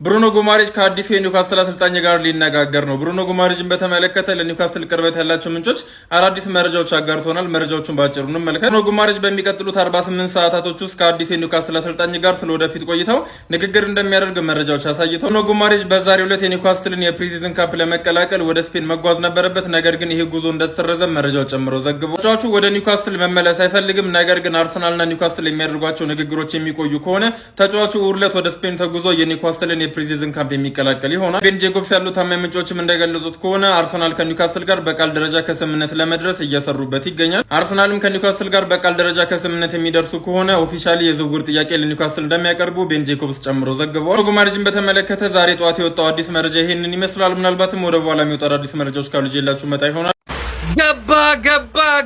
ብሩኖ ጉማሬሽ ከአዲሱ የኒውካስትል አሰልጣኝ ጋር ሊነጋገር ነው። ብሩኖ ጉማሬሽን በተመለከተ ለኒውካስትል ቅርበት ያላቸው ምንጮች አዳዲስ መረጃዎች አጋርቶናል። መረጃዎቹን ባጭሩ እንመልከት። ብሩኖ ጉማሬሽ በሚቀጥሉት 48 ሰዓታቶች ውስጥ ከአዲሱ የኒውካስትል አሰልጣኝ ጋር ስለወደፊት ቆይታው ንግግር እንደሚያደርግ መረጃዎች አሳይተው፣ ብሩኖ ጉማሬሽ በዛሬው ዕለት የኒውካስትልን የፕሪሲዝን ካምፕ ለመቀላቀል ወደ ስፔን መጓዝ ነበረበት። ነገር ግን ይህ ጉዞ እንደተሰረዘ መረጃው ጨምሮ ዘግቧል። ተጫዋቹ ወደ ኒውካስትል መመለስ አይፈልግም። ነገር ግን አርሰናልና ኒውካስትል የሚያደርጓቸው ንግግሮች የሚቆዩ ከሆነ ተጫዋቹ ውርለት ወደ ስፔን ተጉዞ የኒውካስትልን የፕሪሲዝን ካምፕ የሚቀላቀል ይሆናል። ቤን ጄኮብስ ያሉ ታማኝ ምንጮችም እንደገለጹት ከሆነ አርሰናል ከኒውካስትል ጋር በቃል ደረጃ ከስምምነት ለመድረስ እየሰሩበት ይገኛል። አርሰናልም ከኒውካስትል ጋር በቃል ደረጃ ከስምምነት የሚደርሱ ከሆነ ኦፊሻሊ የዝውውር ጥያቄ ለኒውካስትል እንደሚያቀርቡ ቤን ጄኮብስ ጨምሮ ዘግበዋል። ጉማሬሽን በተመለከተ ዛሬ ጠዋት የወጣው አዲስ መረጃ ይሄንን ይመስላል። ምናልባትም ወደ በኋላ የሚወጣ አዲስ መረጃዎች ካሉ ይዤላችሁ መጣ ይሆናል።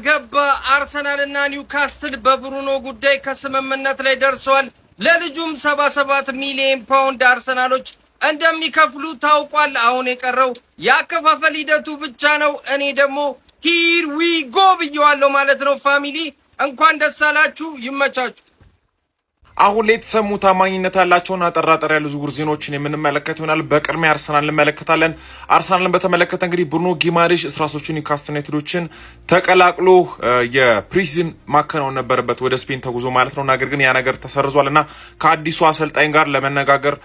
ገባ አርሰናልና ኒውካስትል በብሩኖ ጉዳይ ከስምምነት ላይ ደርሰዋል። ለልጁም 77 ሚሊዮን ፓውንድ አርሰናሎች እንደሚከፍሉ ታውቋል። አሁን የቀረው ያከፋፈል ሂደቱ ብቻ ነው። እኔ ደግሞ ሂር ዊ ጎ ብየዋለሁ ማለት ነው። ፋሚሊ እንኳን ደስ አላችሁ፣ ይመቻችሁ። አሁን ላይ የተሰሙ ታማኝነት ያላቸውና አጠራጣሪ ያሉ ዝውውር ዜናዎችን የምንመለከት ይሆናል። በቅድሚያ አርሰናል እንመለከታለን። አርሰናልን በተመለከተ እንግዲህ ብሩኖ ጉማሬሽ እስራሶቹን ኒውካስትል ዩናይትዶችን ተቀላቅሎ የፕሪሲዝን ማከናወን ነበረበት ወደ ስፔን ተጉዞ ማለት ነው። ነገር ግን ያ ነገር ተሰርዟልና ከአዲሱ አሰልጣኝ ጋር ለመነጋገር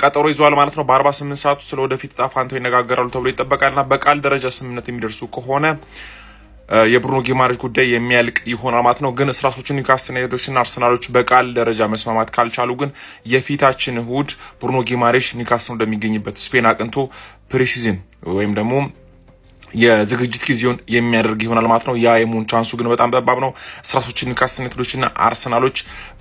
ቀጠሮ ይዟል ማለት ነው። በ48 ሰዓት ውስጥ ስለወደፊት ዕጣ ፈንታው ይነጋገራሉ ተብሎ ይጠበቃልና በቃል ደረጃ ስምምነት የሚደርሱ ከሆነ የብሩኖ ጉማሬሽ ጉዳይ የሚያልቅ ይሆናል ማለት ነው። ግን እስራሶቹ ኒውካስትል ዩናይትዶችና አርሰናሎች በቃል ደረጃ መስማማት ካልቻሉ ግን የፊታችን እሁድ ብሩኖ ጉማሬሽ ኒውካስትል እንደሚገኝበት ስፔን አቅንቶ ፕሪሲዝን ወይም ደግሞ የዝግጅት ጊዜውን የሚያደርግ ይሆናል ማለት ነው። ያ የመሆን ቻንሱ ግን በጣም ጠባብ ነው። እስራሶቹ ኒውካስትል ዩናይትዶችና አርሰናሎች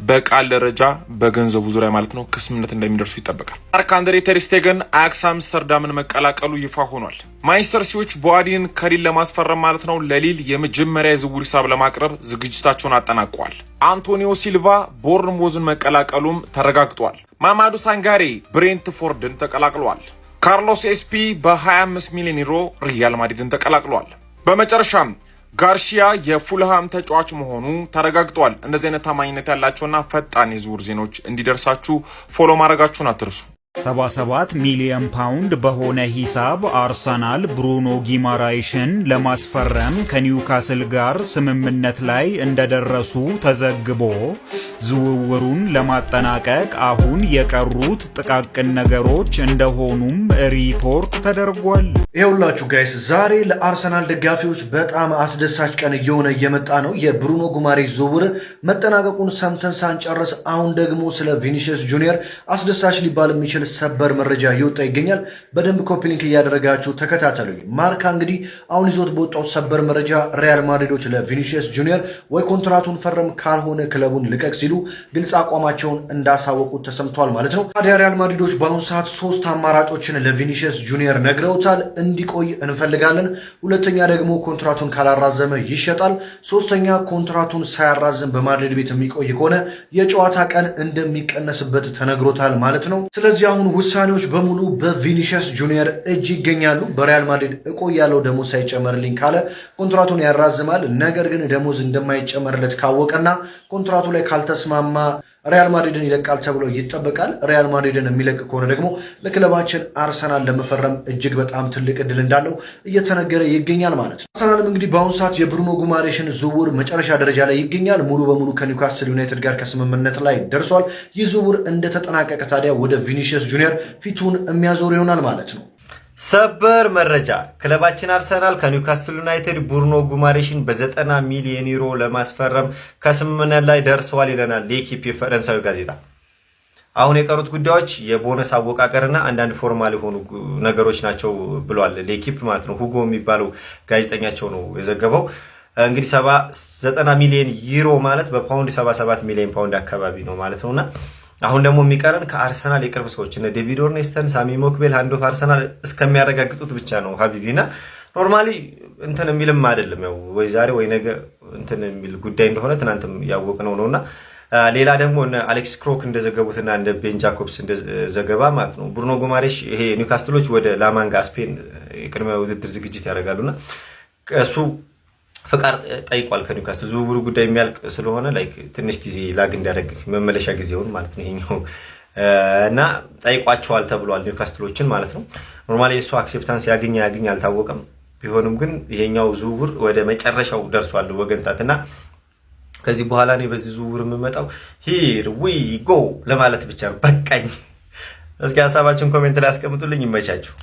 በቃል ደረጃ በገንዘቡ ዙሪያ ማለት ነው ከስምምነት እንደሚደርሱ ይጠበቃል። ማርክ-አንድሬ ተር ስቴገን አያክስ አምስተርዳምን መቀላቀሉ ይፋ ሆኗል። ማንቸስተር ሲቲዎች ቦአዲን ከሊል ለማስፈረም ማለት ነው ለሊል የመጀመሪያ የዝውውር ሂሳብ ለማቅረብ ዝግጅታቸውን አጠናቀዋል። አንቶኒዮ ሲልቫ ቦርንሞዝን መቀላቀሉም ተረጋግጧል። ማማዱ ሳንጋሬ ብሬንትፎርድን ተቀላቅሏል። ካርሎስ ኤስፒ በ25 ሚሊዮን ዩሮ ሪያል ማድሪድን ተቀላቅሏል። በመጨረሻም ጋርሺያ የፉልሃም ተጫዋች መሆኑ ተረጋግጧል። እንደዚህ አይነት ታማኝነት ያላቸውና ፈጣን የዝውውር ዜናዎች እንዲደርሳችሁ ፎሎ ማድረጋችሁን አትርሱ። 77 ሚሊዮን ፓውንድ በሆነ ሂሳብ አርሰናል ብሩኖ ጉማሬሽን ለማስፈረም ከኒውካስል ጋር ስምምነት ላይ እንደደረሱ ተዘግቦ ዝውውሩን ለማጠናቀቅ አሁን የቀሩት ጥቃቅን ነገሮች እንደሆኑም ሪፖርት ተደርጓል። ይኸውላችሁ ጋይስ ዛሬ ለአርሰናል ደጋፊዎች በጣም አስደሳች ቀን እየሆነ እየመጣ ነው። የብሩኖ ጉማሬሽ ዝውውር መጠናቀቁን ሰምተን ሳንጨርስ አሁን ደግሞ ስለ ቪኒሲየስ ጁኒየር አስደሳች ሊባል የሚችል ሰበር መረጃ እየወጣ ይገኛል። በደንብ ኮፒ ሊንክ እያደረጋችሁ ተከታተሉኝ። ማርካ እንግዲህ አሁን ይዞት በወጣው ሰበር መረጃ ሪያል ማድሪዶች ለቪኒሲየስ ጁኒየር ወይ ኮንትራቱን ፈረም ካልሆነ ክለቡን ልቀቅ ሲሉ ግልጽ አቋማቸውን እንዳሳወቁት ተሰምቷል ማለት ነው። ታዲያ ሪያል ማድሪዶች በአሁኑ ሰዓት 3 አማራጮችን ለቪኒሲየስ ጁኒየር ነግረውታል። እንዲቆይ እንፈልጋለን፣ ሁለተኛ ደግሞ ኮንትራቱን ካላራዘመ ይሸጣል፣ ሶስተኛ ኮንትራቱን ሳያራዘም በማድሪድ ቤት የሚቆይ ከሆነ የጨዋታ ቀን እንደሚቀነስበት ተነግሮታል ማለት ነው። ስለዚህ አሁን ውሳኔዎች በሙሉ በቪኒሲየስ ጁኒየር እጅ ይገኛሉ። በሪያል ማድሪድ እቆያለሁ ደሞዝ ሳይጨመርልኝ ካለ ኮንትራቱን ያራዝማል። ነገር ግን ደሞዝ እንደማይጨመርለት ካወቀና ኮንትራቱ ላይ ካልተስማማ ሪያል ማድሪድን ይለቃል ተብሎ ይጠበቃል። ሪያል ማድሪድን የሚለቅ ከሆነ ደግሞ ለክለባችን አርሰናል ለመፈረም እጅግ በጣም ትልቅ እድል እንዳለው እየተነገረ ይገኛል ማለት ነው። አርሰናልም እንግዲህ በአሁኑ ሰዓት የብሩኖ ጉማሬሽን ዝውውር መጨረሻ ደረጃ ላይ ይገኛል። ሙሉ በሙሉ ከኒውካስትል ዩናይትድ ጋር ከስምምነት ላይ ደርሷል። ይህ ዝውውር እንደተጠናቀቀ ታዲያ ወደ ቪኒሲየስ ጁኒየር ፊቱን የሚያዞር ይሆናል ማለት ነው። ሰበር መረጃ ክለባችን አርሰናል ከኒውካስትል ዩናይትድ ብሩኖ ጉማሬሽን በ90 ሚሊዮን ዩሮ ለማስፈረም ከስምምነት ላይ ደርሰዋል ይለናል ሌኪፕ የፈረንሳዊ ጋዜጣ። አሁን የቀሩት ጉዳዮች የቦነስ አወቃቀርና አንዳንድ ፎርማል የሆኑ ነገሮች ናቸው ብሏል ሌኪፕ ማለት ነው። ሁጎ የሚባለው ጋዜጠኛቸው ነው የዘገበው። እንግዲህ 90 ሚሊዮን ዩሮ ማለት በፓውንድ 77 ሚሊዮን ፓውንድ አካባቢ ነው ማለት ነውና አሁን ደግሞ የሚቀረን ከአርሰናል የቅርብ ሰዎች እነ ዴቪድ ኦርኔስተን፣ ሳሚ ሞክቤል ሃንድ ኦፍ አርሰናል እስከሚያረጋግጡት ብቻ ነው ሀቢቢና ኖርማሊ እንትን የሚልም አይደለም። ያው ወይ ዛሬ ወይ ነገ እንትን የሚል ጉዳይ እንደሆነ ትናንትም ያወቅነው ነውና ሌላ ደግሞ እነ አሌክስ ክሮክ እንደዘገቡትና እንደ ቤን ጃኮብስ እንደዘገባ ማለት ነው ብሩኖ ጉማሬሽ ይሄ ኒውካስትሎች ወደ ላማንጋ ስፔን የቅድመ ውድድር ዝግጅት ያደርጋሉና እሱ ፍቃድ ጠይቋል ከኒውካስትል። ዝውውሩ ጉዳይ የሚያልቅ ስለሆነ ላይክ ትንሽ ጊዜ ላግ እንዲያደርግ መመለሻ ጊዜውን ማለት ነው ይሄኛው እና ጠይቋቸዋል ተብሏል ኒውካስትሎችን ማለት ነው። ኖርማሊ እሱ አክሴፕታንስ ያገኝ አልታወቀም። ቢሆንም ግን ይሄኛው ዝውውር ወደ መጨረሻው ደርሷል ወገንታትና ከዚህ በኋላ እኔ በዚህ ዝውውር የምመጣው ሂር ዊ ጎ ለማለት ብቻ ነው። በቃኝ። እስኪ ሀሳባችሁን ኮሜንት ላይ አስቀምጡልኝ። ይመቻችሁ።